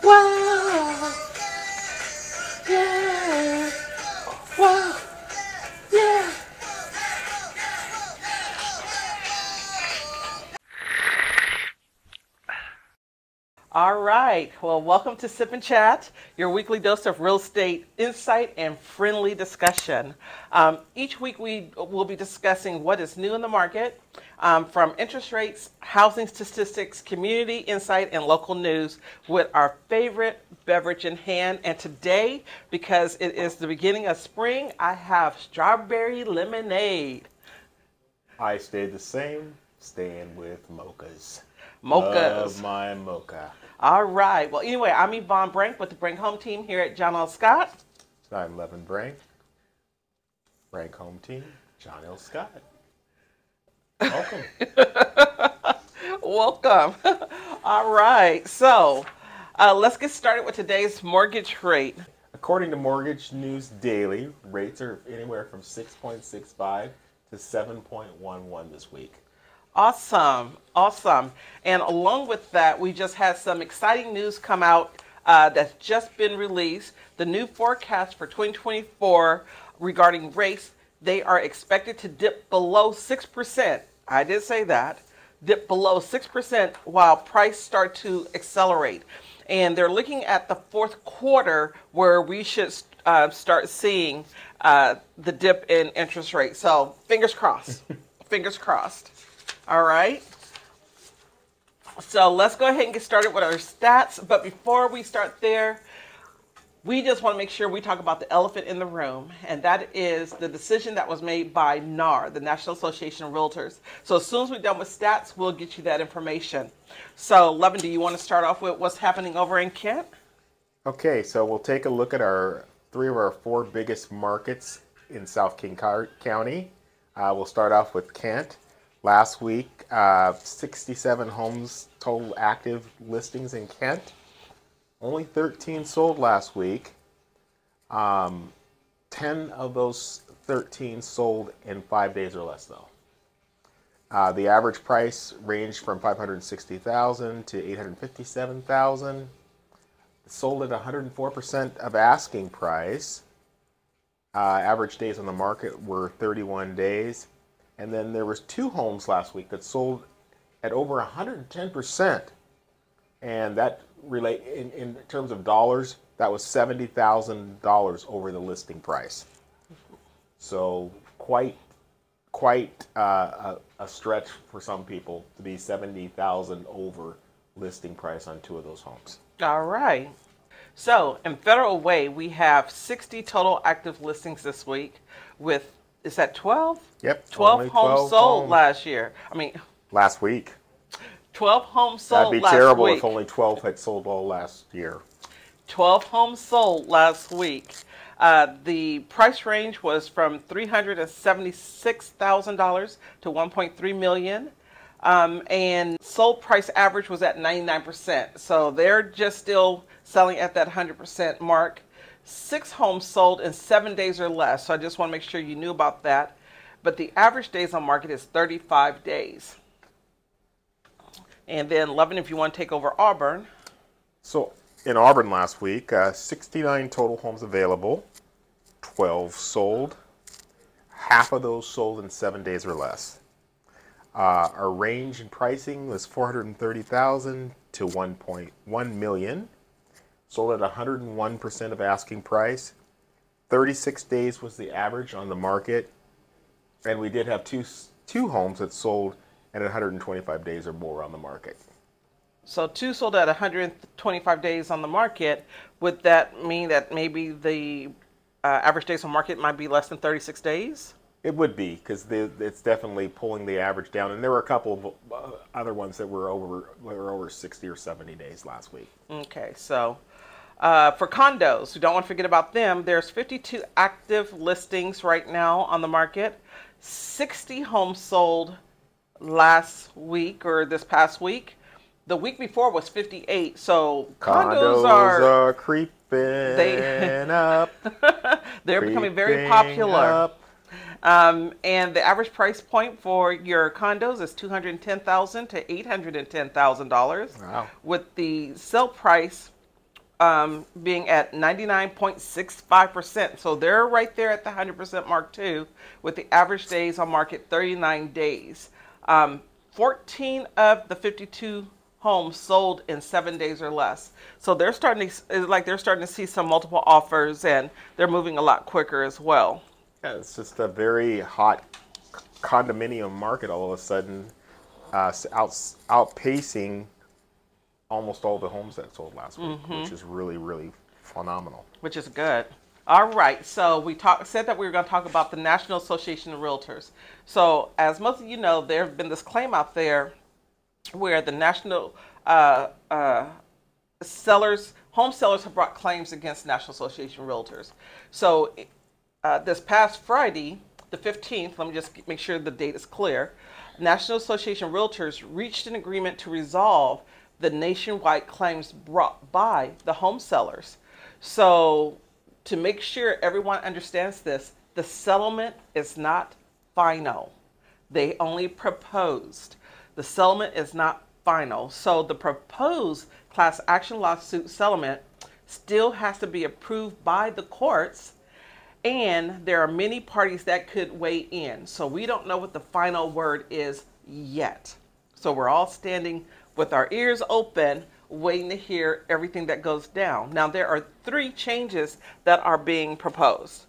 Wow. Yeah. Wow. Yeah. All right. Well, welcome to Sip and Chat, your weekly dose of real estate insight and friendly discussion. Each week we will be discussing what is new in the market, from interest rates, housing statistics, community insight, and local news with our favorite beverage in hand. And today, because it is the beginning of spring, I have strawberry lemonade. I stayed the same, staying with mochas. Mochas. Love my mocha. All right. Well, anyway, I'm Yvonne Brink with the Brink Home Team here at John L. Scott. I'm Levin Brink. Brink Home Team, John L. Scott. Welcome. Welcome. All right. So let's get started with today's mortgage rate. According to Mortgage News Daily, rates are anywhere from 6.65 to 7.11 this week. Awesome. Awesome. And along with that, we just had some exciting news come out that's just been released. The new forecast for 2024 regarding rates, they are expected to dip below 6%. I did say that. Dip below 6% while price start to accelerate. And they're looking at the fourth quarter where we should start seeing the dip in interest rates. So fingers crossed. Fingers crossed. All right. So let's go ahead and get started with our stats. But before we start there, we just want to make sure we talk about the elephant in the room, and that is the decision that was made by NAR, the National Association of Realtors. So as soon as we're done with stats, we'll get you that information. So, Levin, do you want to start off with what's happening over in Kent? Okay, so we'll take a look at our three of our four biggest markets in South King County. We'll start off with Kent. Last week, 67 homes total active listings in Kent. Only 13 sold last week. 10 of those 13 sold in 5 days or less, though. The average price ranged from $560,000 to $857,000. Sold at 104% of asking price. Average days on the market were 31 days. And then there was 2 homes last week that sold at over 110%. And that in terms of dollars, that was $70,000 over the listing price. So quite a stretch for some people to be $70,000 over listing price on 2 of those homes. All right. So in Federal Way, we have 60 total active listings this week with, is that 12? Yep. 12 homes sold last year. Last week. 12 homes sold last week. That'd be terrible if only 12 had sold all last year. 12 homes sold last week. The price range was from $376,000 to $1.3 million. And sold price average was at 99%. So they're just still selling at that 100% mark. 6 homes sold in 7 days or less. So I just want to make sure you knew about that. But the average days on market is 35 days. And then, Levin, if you want to take over Auburn. So in Auburn last week, 69 total homes available, 12 sold. Half of those sold in 7 days or less. Our range in pricing was $430,000 to $1.1 million. Sold at 101% of asking price. 36 days was the average on the market. And we did have two homes that sold at 125 days or more on the market. So 2 sold at 125 days on the market. Would that mean that maybe the average days on market might be less than 36 days? It would be, because it's definitely pulling the average down. And there were a couple of other ones that were over 60 or 70 days last week. Okay, so for condos, we don't want to forget about them. There's 52 active listings right now on the market. 60 homes sold last week or this past week. The week before was 58. So condos are creeping up. They're becoming very popular. And the average price point for your condos is $210,000 to $810,000. Wow. With the sale price being at 99.65%. So they're right there at the 100% mark too, with the average days on market 39 days. 14 of the 52 homes sold in 7 days or less. So they're starting to, it's like they're starting to see some multiple offers, and they're moving a lot quicker as well. Yeah, it's just a very hot condominium market all of a sudden, outpacing almost all the homes that sold last week, which is really, really phenomenal. Which is good. All right, so we said that we were going to talk about the National Association of Realtors. So as most of you know, there have been this claim out there where the national home sellers have brought claims against National Association of Realtors. So this past Friday, the 15th, let me just make sure the date is clear, National Association of Realtors reached an agreement to resolve the nationwide claims brought by the home sellers. So to make sure everyone understands this, the settlement is not final. They only proposed. The settlement is not final. So the proposed class action lawsuit settlement still has to be approved by the courts, and there are many parties that could weigh in. So we don't know what the final word is yet. So we're all standing with our ears open, waiting to hear everything that goes down. Now, there are 3 changes that are being proposed.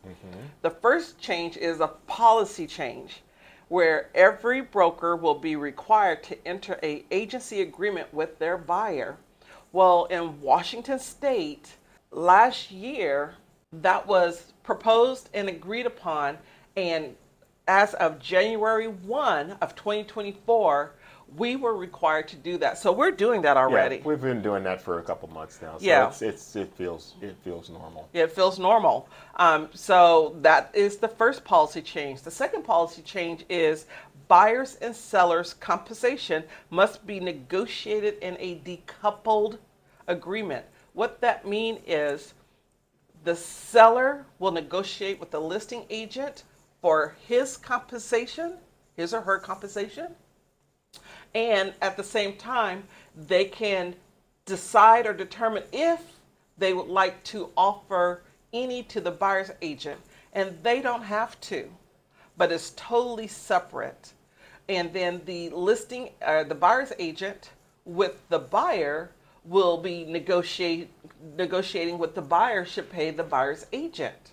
The first change is a policy change, where every broker will be required to enter an agency agreement with their buyer. Well, in Washington State, last year, that was proposed and agreed upon, and as of January 1 of 2024, we were required to do that. So we're doing that already. Yeah, we've been doing that for a couple months now. So yeah. it feels normal. Yeah, it feels normal. So that is the first policy change. The second policy change is buyers and sellers' compensation must be negotiated in a decoupled agreement. What that means is the seller will negotiate with the listing agent for his compensation, his or her compensation. And at the same time, they can decide or determine if they would like to offer any to the buyer's agent. And they don't have to, but it's totally separate. And then the the buyer's agent with the buyer will be negotiating what the buyer should pay the buyer's agent.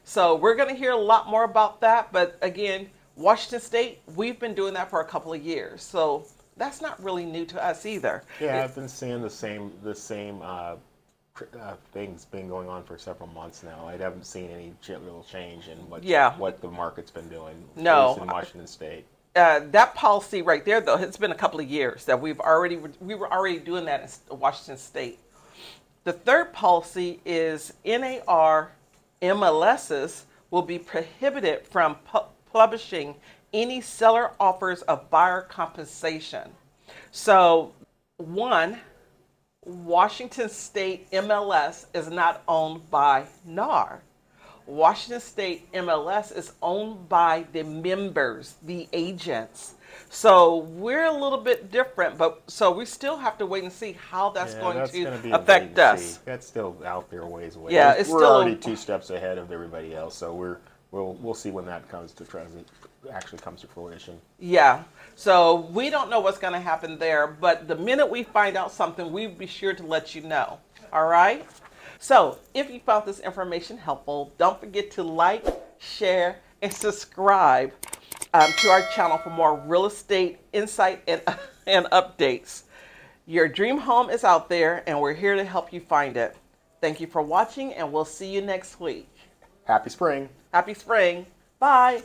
So we're going to hear a lot more about that. But again, Washington State, we've been doing that for a couple of years. So that's not really new to us either. Yeah, I've been seeing the same things been going on for several months now. I haven't seen any real change in what the market's been doing. No, at least in Washington State. That policy right there, though, it's been a couple of years that we were already doing that in Washington State. The third policy is NAR MLSs will be prohibited from publishing any seller offers of buyer compensation. So, one, Washington State MLS is not owned by NAR. Washington State MLS is owned by the members, the agents. So we're a little bit different, but so we still have to wait and see how that's going to affect us. That's still out there ways away. Yeah, we're already 2 steps ahead of everybody else, so we'll see when that actually comes to fruition. Yeah. So we don't know what's going to happen there, but the minute we find out something, we'll be sure to let you know. All right? So if you found this information helpful, don't forget to like, share, and subscribe to our channel for more real estate insight and updates. Your dream home is out there, and we're here to help you find it. Thank you for watching, and we'll see you next week. Happy spring. Happy spring. Bye.